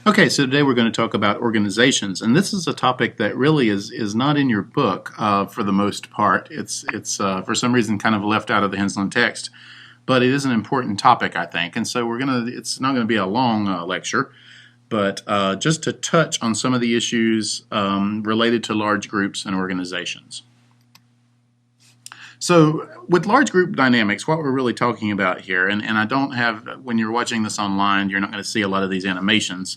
Okay, so today we're going to talk about organizations, and this is a topic that really is not in your book for the most part. It's for some reason kind of left out of the Hensland text, but it is an important topic, I think, and so it's not going to be a long lecture, but just to touch on some of the issues related to large groups and organizations. So with large group dynamics, what we're really talking about here, and I don't have, when you're watching this online, you're not going to see a lot of these animations,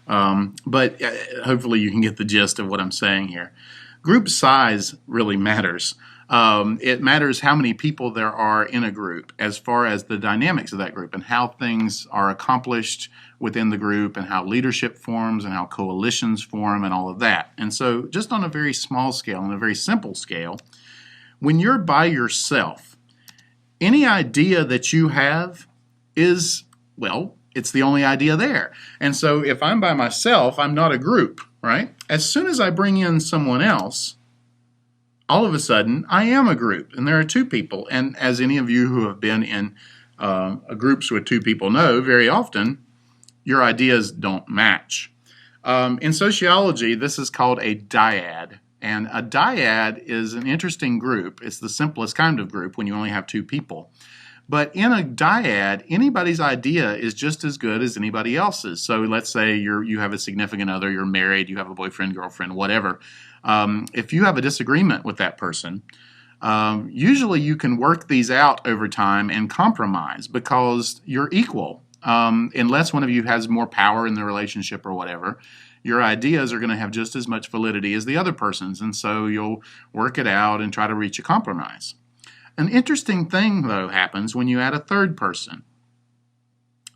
but hopefully you can get the gist of what I'm saying here. Group size really matters. It matters how many people there are in a group as far as the dynamics of that group and how things are accomplished within the group and how leadership forms and how coalitions form and all of that. And so just on a very small scale, on a very simple scale, when you're by yourself, any idea that you have is, well, it's the only idea there. And so if I'm by myself, I'm not a group, right? As soon as I bring in someone else, all of a sudden I am a group, and there are two people. And as any of you who have been in groups with two people know, very often your ideas don't match. In sociology, this is called a dyad. And a dyad is an interesting group. It's the simplest kind of group when you only have two people. But in a dyad, anybody's idea is just as good as anybody else's. So let's say you have a significant other, you're married, you have a boyfriend, girlfriend, whatever. If you have a disagreement with that person, usually you can work these out over time and compromise because you're equal. Unless one of you has more power in the relationship or whatever, your ideas are going to have just as much validity as the other person's, and so you'll work it out and try to reach a compromise. An interesting thing, though, happens when you add a third person.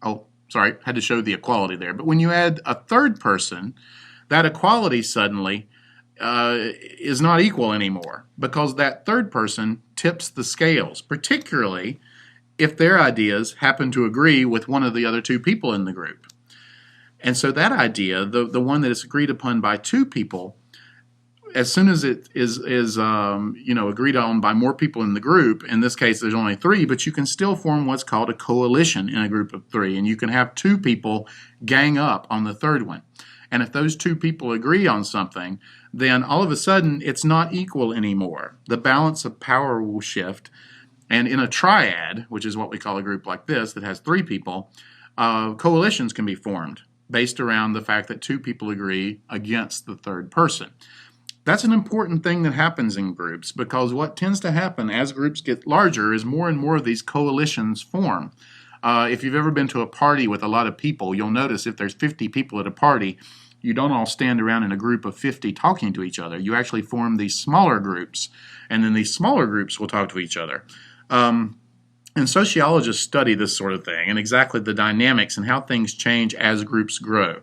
Oh, sorry, had to show the equality there. But when you add a third person, that equality suddenly is not equal anymore because that third person tips the scales, particularly if their ideas happen to agree with one of the other two people in the group. And so that idea, the one that is agreed upon by two people, as soon as it is agreed on by more people in the group, in this case there's only three, but you can still form what's called a coalition in a group of three, and you can have two people gang up on the third one. And if those two people agree on something, then all of a sudden it's not equal anymore. The balance of power will shift, and in a triad, which is what we call a group like this that has three people, coalitions can be formed based around the fact that two people agree against the third person. That's an important thing that happens in groups because what tends to happen as groups get larger is more and more of these coalitions form. If you've ever been to a party with a lot of people, you'll notice if there's 50 people at a party, you don't all stand around in a group of 50 talking to each other. You actually form these smaller groups, and then these smaller groups will talk to each other. And sociologists study this sort of thing and exactly the dynamics and how things change as groups grow.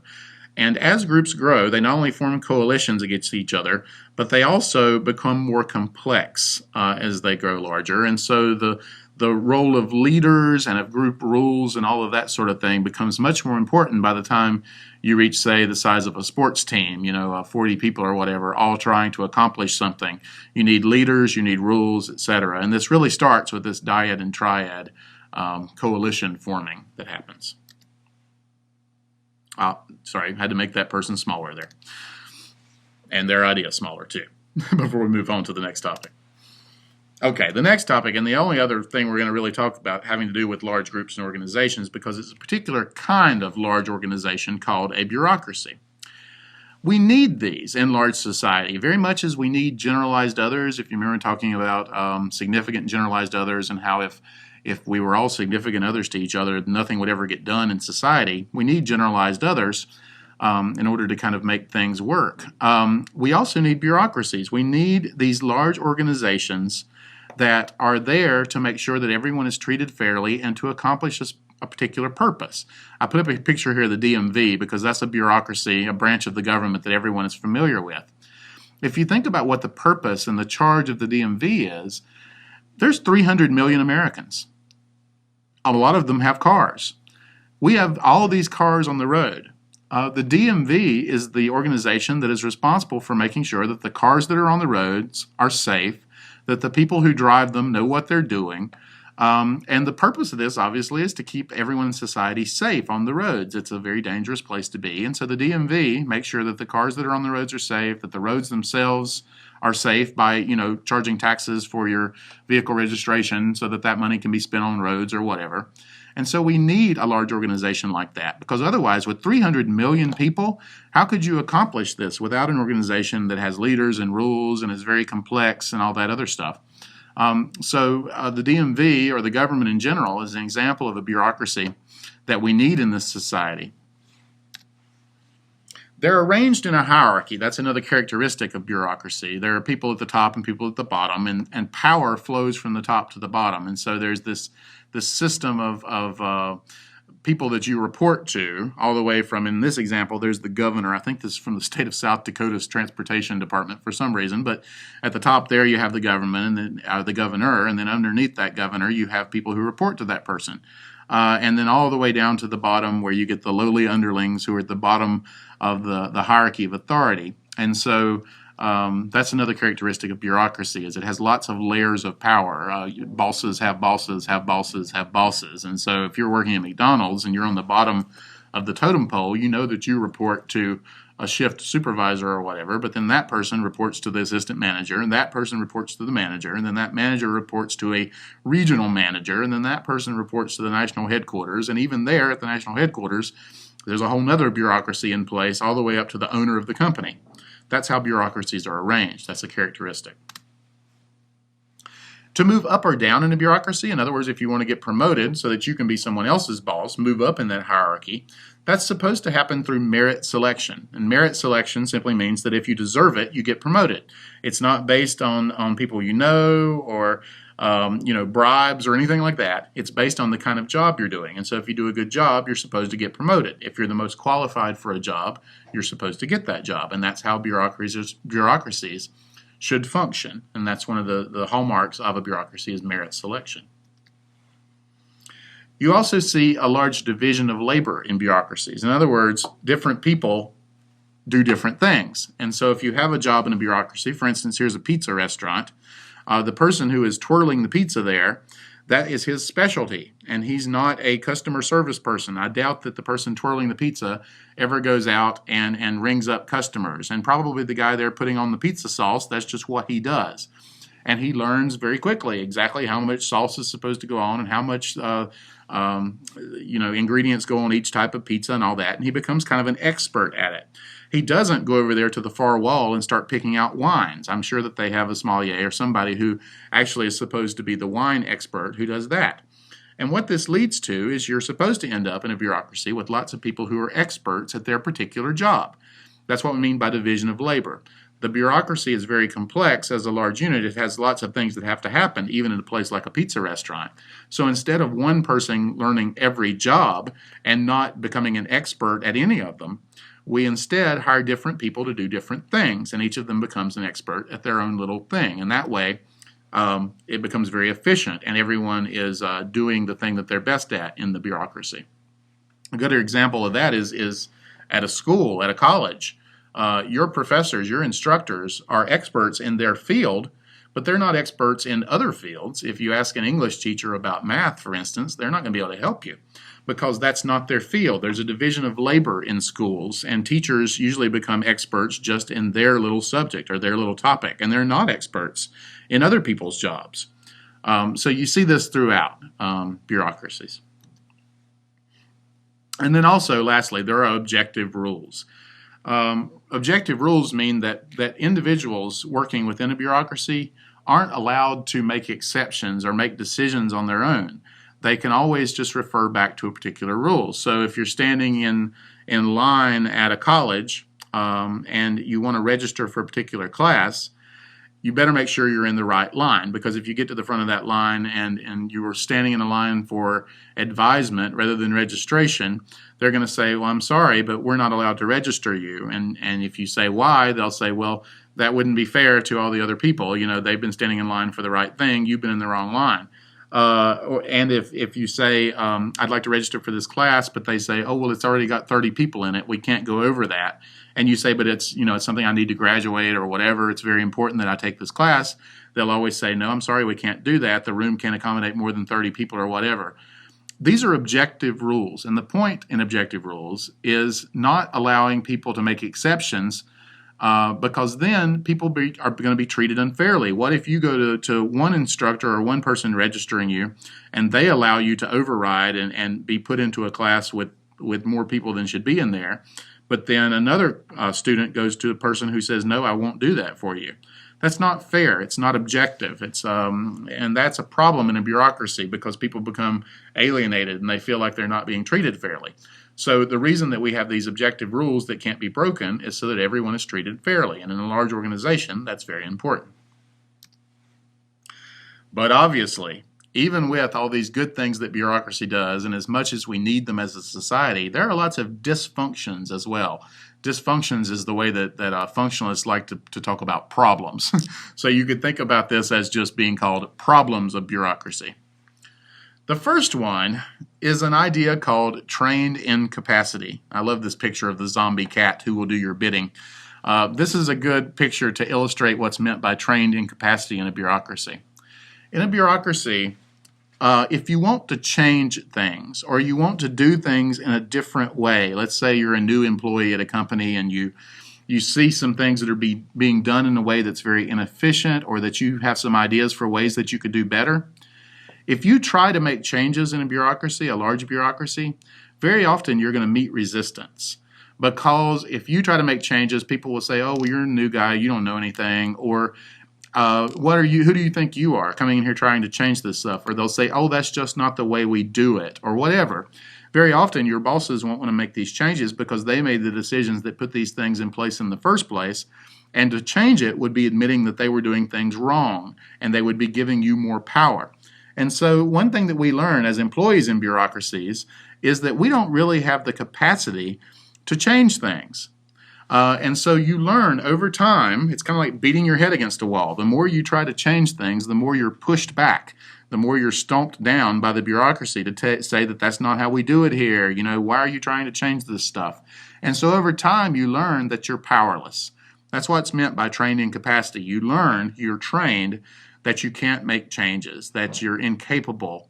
And as groups grow, they not only form coalitions against each other, but they also become more complex as they grow larger. And so the role of leaders and of group rules and all of that sort of thing becomes much more important by the time you reach, say, the size of a sports team, 40 people or whatever, all trying to accomplish something. You need leaders, you need rules, etc. And this really starts with this dyad and triad coalition forming that happens. Sorry, I had to make that person smaller there. And their idea smaller too, before we move on to the next topic. Okay, the next topic, and the only other thing we're going to really talk about having to do with large groups and organizations, because it's a particular kind of large organization called a bureaucracy. We need these in large society, very much as we need generalized others. If you remember talking about significant generalized others and how if we were all significant others to each other, nothing would ever get done in society. We need generalized others in order to kind of make things work. We also need bureaucracies. We need these large organizations that are there to make sure that everyone is treated fairly and to accomplish a particular purpose. I put up a picture here of the DMV because that's a bureaucracy, a branch of the government that everyone is familiar with. If you think about what the purpose and the charge of the DMV is, there's 300 million Americans. A lot of them have cars. We have all of these cars on the road. The DMV is the organization that is responsible for making sure that the cars that are on the roads are safe, that the people who drive them know what they're doing, And the purpose of this, obviously, is to keep everyone in society safe on the roads. It's a very dangerous place to be. And so the DMV makes sure that the cars that are on the roads are safe, that the roads themselves are safe by, charging taxes for your vehicle registration so that that money can be spent on roads or whatever. And so we need a large organization like that, because otherwise, with 300 million people, how could you accomplish this without an organization that has leaders and rules and is very complex and all that other stuff? So the DMV, or the government in general, is an example of a bureaucracy that we need in this society. They're arranged in a hierarchy. That's another characteristic of bureaucracy. There are people at the top and people at the bottom, and power flows from the top to the bottom. And so there's this system of people that you report to, all the way from, in this example, there's the governor. I think this is from the state of South Dakota's transportation department for some reason, but at the top there you have the government and then the governor, and then underneath that governor you have people who report to that person. And then all the way down to the bottom where you get the lowly underlings who are at the bottom of the hierarchy of authority. And so that's another characteristic of bureaucracy, is it has lots of layers of power. Bosses have bosses, have bosses, have bosses. And so if you're working at McDonald's and you're on the bottom of the totem pole, you know that you report to a shift supervisor or whatever, but then that person reports to the assistant manager, and that person reports to the manager, and then that manager reports to a regional manager, and then that person reports to the national headquarters. And even there at the national headquarters, there's a whole nother bureaucracy in place all the way up to the owner of the company. That's how bureaucracies are arranged. That's a characteristic. To move up or down in a bureaucracy, in other words, if you want to get promoted so that you can be someone else's boss, move up in that hierarchy, that's supposed to happen through merit selection. And merit selection simply means that if you deserve it, you get promoted. It's not based on people you know or bribes or anything like that. It's based on the kind of job you're doing. And so if you do a good job, you're supposed to get promoted. If you're the most qualified for a job, you're supposed to get that job. And that's how bureaucracies should function. And that's one of the hallmarks of a bureaucracy, is merit selection. You also see a large division of labor in bureaucracies. In other words, different people do different things. And so if you have a job in a bureaucracy, for instance, here's a pizza restaurant, the person who is twirling the pizza there, that is his specialty, and he's not a customer service person. I doubt that the person twirling the pizza ever goes out and rings up customers. And probably the guy there putting on the pizza sauce, that's just what he does. And he learns very quickly exactly how much sauce is supposed to go on and how much ingredients go on each type of pizza and all that. And he becomes kind of an expert at it. He doesn't go over there to the far wall and start picking out wines. I'm sure that they have a sommelier or somebody who actually is supposed to be the wine expert who does that. And what this leads to is you're supposed to end up in a bureaucracy with lots of people who are experts at their particular job. That's what we mean by division of labor. The bureaucracy is very complex as a large unit. It has lots of things that have to happen, even in a place like a pizza restaurant. So instead of one person learning every job and not becoming an expert at any of them, we instead hire different people to do different things, and each of them becomes an expert at their own little thing. And that way, it becomes very efficient, and everyone is doing the thing that they're best at in the bureaucracy. A good example of that is at a school, at a college. Your professors, your instructors are experts in their field, but they're not experts in other fields. If you ask an English teacher about math, for instance, they're not going to be able to help you because that's not their field. There's a division of labor in schools, and teachers usually become experts just in their little subject or their little topic, and they're not experts in other people's jobs. So you see this throughout bureaucracies. And then also, lastly, there are objective rules. Objective rules mean that individuals working within a bureaucracy aren't allowed to make exceptions or make decisions on their own. They can always just refer back to a particular rule. So if you're standing in line at a college and you want to register for a particular class, you better make sure you're in the right line, because if you get to the front of that line and you were standing in a line for advisement rather than registration, they're going to say, well, I'm sorry, but we're not allowed to register you. And if you say why, they'll say, well, that wouldn't be fair to all the other people. They've been standing in line for the right thing. You've been in the wrong line. And if you say, I'd like to register for this class, but they say, oh, well, it's already got 30 people in it, we can't go over that. And you say, but it's something I need to graduate or whatever, it's very important that I take this class, They'll always say, no, I'm sorry, we can't do that. The room can't accommodate more than 30 people or whatever. These are objective rules, and the point in objective rules is not allowing people to make exceptions, because then people are going to be treated unfairly. What if you go to one instructor or one person registering you, and they allow you to override and be put into a class with more people than should be in there, but then another student goes to a person who says, no, I won't do that for you. That's not fair. It's not objective. And that's a problem in a bureaucracy, because people become alienated and they feel like they're not being treated fairly. So the reason that we have these objective rules that can't be broken is so that everyone is treated fairly. And in a large organization, that's very important. But obviously, even with all these good things that bureaucracy does, and as much as we need them as a society, there are lots of dysfunctions as well. Dysfunctions is the way that functionalists like to talk about problems. So you could think about this as just being called problems of bureaucracy. The first one is an idea called trained incapacity. I love this picture of the zombie cat who will do your bidding. This is a good picture to illustrate what's meant by trained incapacity in a bureaucracy. In a bureaucracy, if you want to change things, or you want to do things in a different way, let's say you're a new employee at a company and you see some things that are being done in a way that's very inefficient, or that you have some ideas for ways that you could do better. If you try to make changes in a bureaucracy, a large bureaucracy, very often you're going to meet resistance. Because if you try to make changes, people will say, oh, well, you're a new guy, you don't know anything, or who do you think you are coming in here trying to change this stuff? Or they'll say, oh, that's just not the way we do it, or whatever. Very often your bosses won't want to make these changes because they made the decisions that put these things in place in the first place. And to change it would be admitting that they were doing things wrong, and they would be giving you more power. And so one thing that we learn as employees in bureaucracies is that we don't really have the capacity to change things. And so you learn over time, it's kind of like beating your head against a wall. The more you try to change things, the more you're pushed back, the more you're stomped down by the bureaucracy to say that that's not how we do it here. You know, why are you trying to change this stuff? And so over time, you learn that you're powerless. That's what's meant by trained incapacity. You learn, you're trained, that you can't make changes, that you're incapable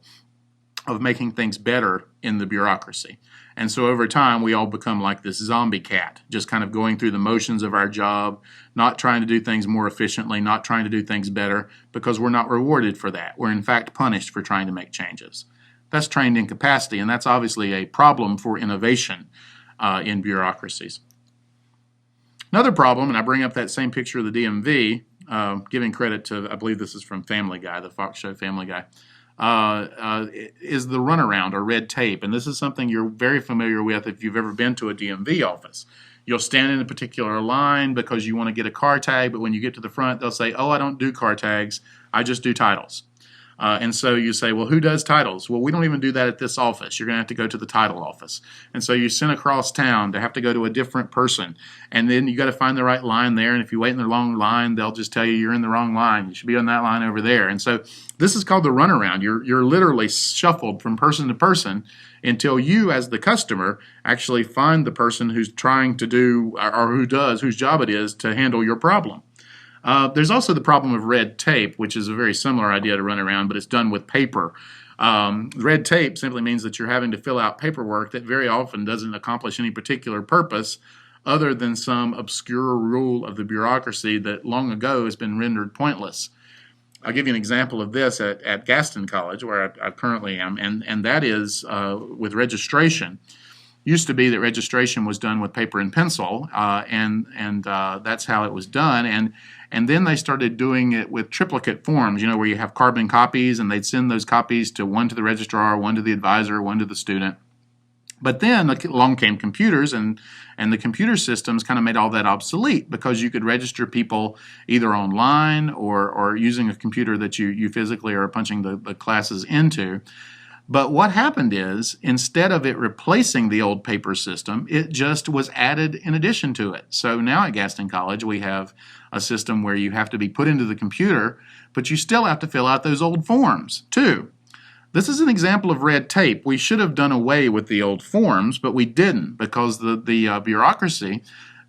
of making things better in the bureaucracy. And so over time, we all become like this zombie cat, just kind of going through the motions of our job, not trying to do things more efficiently, not trying to do things better, because we're not rewarded for that. We're in fact punished for trying to make changes. That's trained incapacity, and that's obviously a problem for innovation in bureaucracies. Another problem, and I bring up that same picture of the DMV, giving credit to, I believe this is from Family Guy, the Fox show Family Guy, is the runaround or red tape. And this is something you're very familiar with if you've ever been to a DMV office. You'll stand in a particular line because you want to get a car tag, but when you get to the front, they'll say, oh, I don't do car tags, I just do titles. And so you say, well, who does titles? Well, we don't even do that at this office. You're going to have to go to the title office. And so you send across town to have to go to a different person. And then you got to find the right line there. And if you wait in the long line, they'll just tell you you're in the wrong line. You should be on that line over there. And so this is called the runaround. You're literally shuffled from person to person until you, as the customer, actually find the person who's trying to do, or whose job it is to handle your problem. There's also the problem of red tape, which is a very similar idea to run around, but it's done with paper. Red tape simply means that you're having to fill out paperwork that very often doesn't accomplish any particular purpose other than some obscure rule of the bureaucracy that long ago has been rendered pointless. I'll give you an example of this at Gaston College, where I currently am, and that is with registration. Used to be that registration was done with paper and pencil, and that's how it was done. And then they started doing it with triplicate forms, where you have carbon copies, and they'd send those copies one to the registrar, one to the advisor, one to the student. But then along came computers, and the computer systems kind of made all that obsolete, because you could register people either online or using a computer that you physically are punching the classes into. But what happened is, instead of it replacing the old paper system, it just was added in addition to it. So now at Gaston College, we have a system where you have to be put into the computer, but you still have to fill out those old forms too. This is an example of red tape. We should have done away with the old forms, but we didn't, because the bureaucracy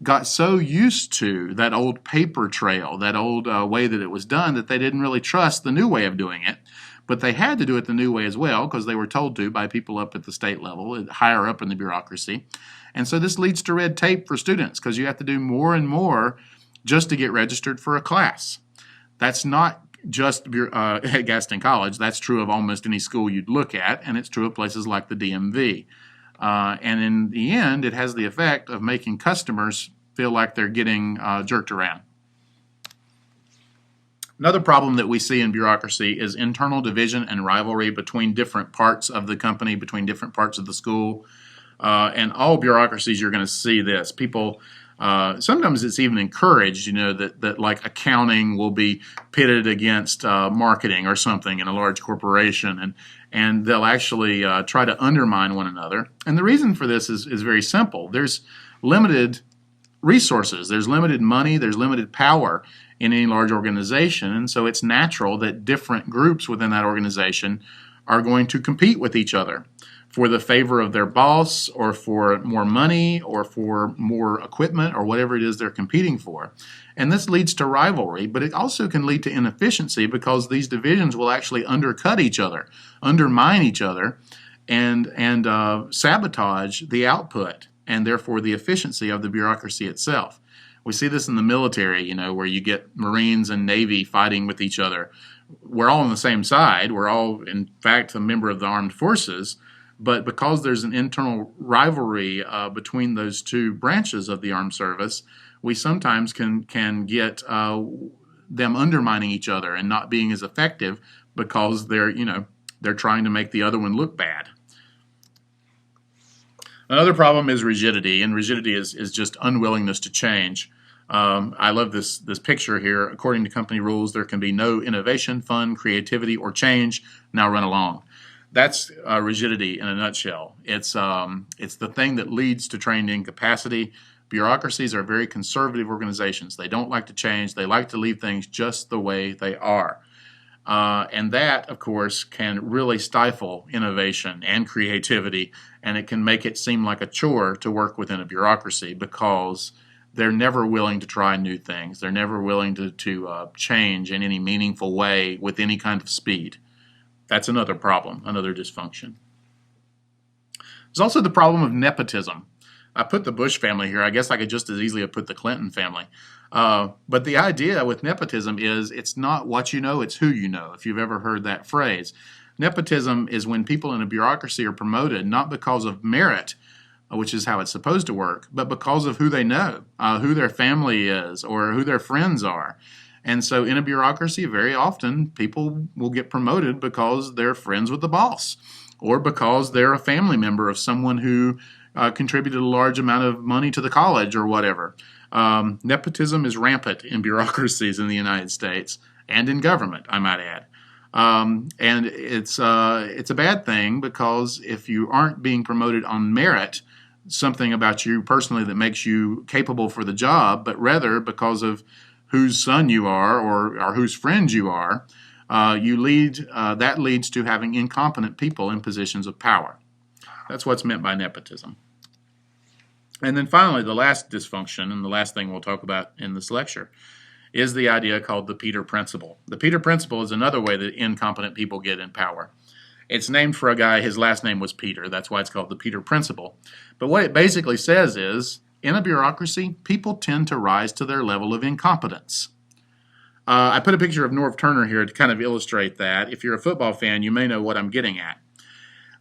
got so used to that old paper trail, that old way that it was done, that they didn't really trust the new way of doing it. But they had to do it the new way as well because they were told to by people up at the state level, higher up in the bureaucracy. And so this leads to red tape for students because you have to do more and more just to get registered for a class. That's not just at Gaston College. That's true of almost any school you'd look at, and it's true of places like the DMV. And in the end, it has the effect of making customers feel like they're getting jerked around. Another problem that we see in bureaucracy is internal division and rivalry between different parts of the company, between different parts of the school. And all bureaucracies, you're going to see this. People, sometimes it's even encouraged, that like accounting will be pitted against marketing or something in a large corporation, and they'll actually try to undermine one another. And the reason for this is very simple. There's limited resources, there's limited money, there's limited power in any large organization, and so it's natural that different groups within that organization are going to compete with each other for the favor of their boss, or for more money, or for more equipment, or whatever it is they're competing for. And this leads to rivalry, but it also can lead to inefficiency because these divisions will actually undercut each other, undermine each other, and sabotage the output and therefore the efficiency of the bureaucracy itself. We see this in the military, where you get Marines and Navy fighting with each other. We're all on the same side. We're all, in fact, a member of the armed forces. But because there's an internal rivalry between those two branches of the armed service, we sometimes can get them undermining each other and not being as effective because they're trying to make the other one look bad. Another problem is rigidity, and rigidity is just unwillingness to change. I love this picture here. According to company rules, there can be no innovation, fun, creativity, or change. Now run along. That's rigidity in a nutshell. It's the thing that leads to trained incapacity. Bureaucracies are very conservative organizations. They don't like to change. They like to leave things just the way they are. And that, of course, can really stifle innovation and creativity, and it can make it seem like a chore to work within a bureaucracy because they're never willing to try new things. They're never willing to change in any meaningful way with any kind of speed. That's another problem, another dysfunction. There's also the problem of nepotism. I put the Bush family here. I guess I could just as easily have put the Clinton family. But the idea with nepotism is it's not what you know, it's who you know, if you've ever heard that phrase. Nepotism is when people in a bureaucracy are promoted not because of merit, which is how it's supposed to work, but because of who they know, who their family is, or who their friends are. And so in a bureaucracy, very often people will get promoted because they're friends with the boss, or because they're a family member of someone who contributed a large amount of money to the college or whatever. Nepotism is rampant in bureaucracies in the United States and in government, I might add. And it's a bad thing because if you aren't being promoted on merit, something about you personally that makes you capable for the job, but rather because of whose son you are or whose friend you are, that leads to having incompetent people in positions of power. That's what's meant by nepotism. And then finally, the last dysfunction, and the last thing we'll talk about in this lecture, is the idea called the Peter Principle. The Peter Principle is another way that incompetent people get in power. It's named for a guy, his last name was Peter. That's why it's called the Peter Principle. But what it basically says is, in a bureaucracy, people tend to rise to their level of incompetence. I put a picture of Norv Turner here to kind of illustrate that. If you're a football fan, you may know what I'm getting at.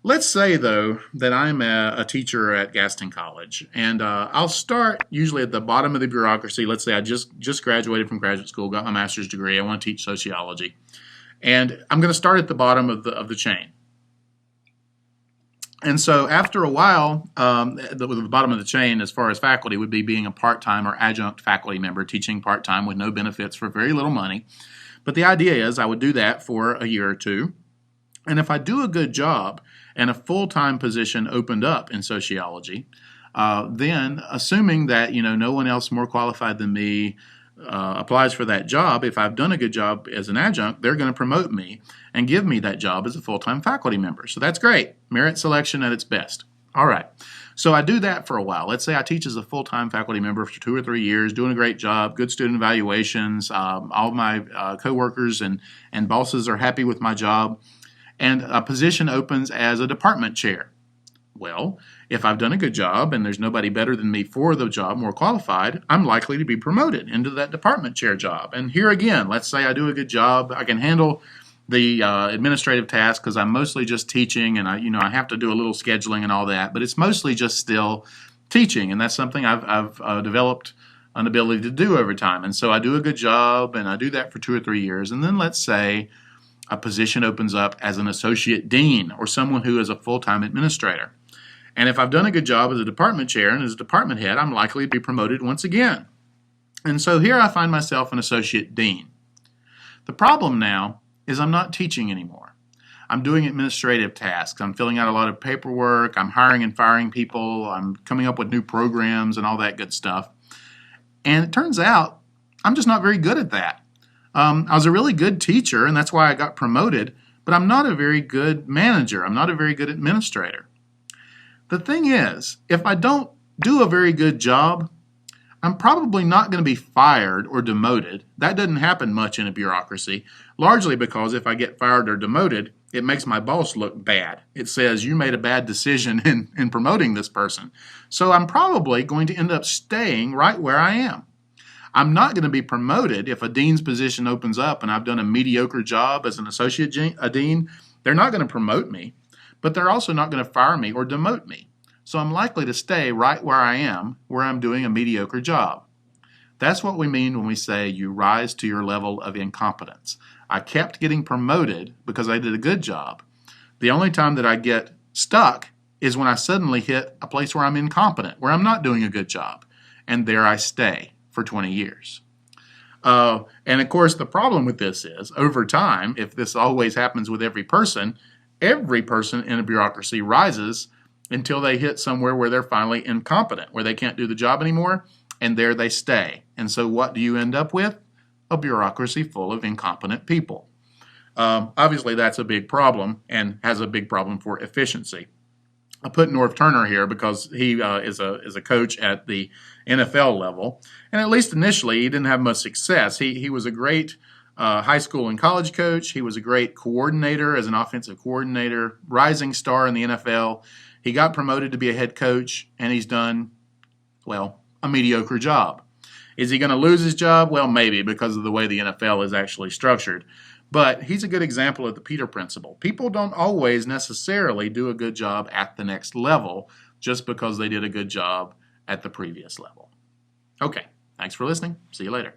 Let's say, though, that I'm a teacher at Gaston College, and I'll start usually at the bottom of the bureaucracy. Let's say I just graduated from graduate school, got my master's degree. I want to teach sociology, and I'm going to start at the bottom of the chain. And so after a while, the bottom of the chain as far as faculty would be being a part-time or adjunct faculty member, teaching part-time with no benefits for very little money. But the idea is I would do that for a year or two. And if I do a good job and a full-time position opened up in sociology, then assuming that no one else more qualified than me applies for that job, if I've done a good job as an adjunct, they're going to promote me and give me that job as a full-time faculty member. So that's great. Merit selection at its best. All right. So I do that for a while. Let's say I teach as a full-time faculty member for 2 or 3 years, doing a great job, good student evaluations, all my coworkers and bosses are happy with my job, and a position opens as a department chair. Well, if I've done a good job and there's nobody better than me for the job, more qualified, I'm likely to be promoted into that department chair job. And here again, let's say I do a good job, I can handle the administrative task because I'm mostly just teaching, and I have to do a little scheduling and all that, but it's mostly just still teaching, and that's something I've developed an ability to do over time. And so I do a good job, and I do that for 2 or 3 years, and then let's say a position opens up as an associate dean or someone who is a full-time administrator. And if I've done a good job as a department chair and as a department head, I'm likely to be promoted once again. And so here I find myself an associate dean. The problem now is I'm not teaching anymore. I'm doing administrative tasks. I'm filling out a lot of paperwork. I'm hiring and firing people. I'm coming up with new programs and all that good stuff. And it turns out I'm just not very good at that. I was a really good teacher, and that's why I got promoted, but I'm not a very good manager. I'm not a very good administrator. The thing is, if I don't do a very good job, I'm probably not going to be fired or demoted. That doesn't happen much in a bureaucracy, largely because if I get fired or demoted, it makes my boss look bad. It says, you made a bad decision in promoting this person. So I'm probably going to end up staying right where I am. I'm not going to be promoted if a dean's position opens up and I've done a mediocre job as an associate dean. They're not going to promote me, but they're also not going to fire me or demote me. So I'm likely to stay right where I am, where I'm doing a mediocre job. That's what we mean when we say you rise to your level of incompetence. I kept getting promoted because I did a good job. The only time that I get stuck is when I suddenly hit a place where I'm incompetent, where I'm not doing a good job. And there I stay for 20 years. And of course, the problem with this is, over time, if this always happens with every person in a bureaucracy rises until they hit somewhere where they're finally incompetent, where they can't do the job anymore, and there they stay. And so what do you end up with? A bureaucracy full of incompetent people. Obviously, that's a big problem and has a big problem for efficiency. I put Norv Turner here because he is a coach at the NFL level, and at least initially, he didn't have much success. He was a great high school and college coach. He was a great coordinator as an offensive coordinator, rising star in the NFL. He got promoted to be a head coach, and he's done, well, a mediocre job. Is he going to lose his job? Well, maybe, because of the way the NFL is actually structured. But he's a good example of the Peter Principle. People don't always necessarily do a good job at the next level just because they did a good job at the previous level. Okay, thanks for listening. See you later.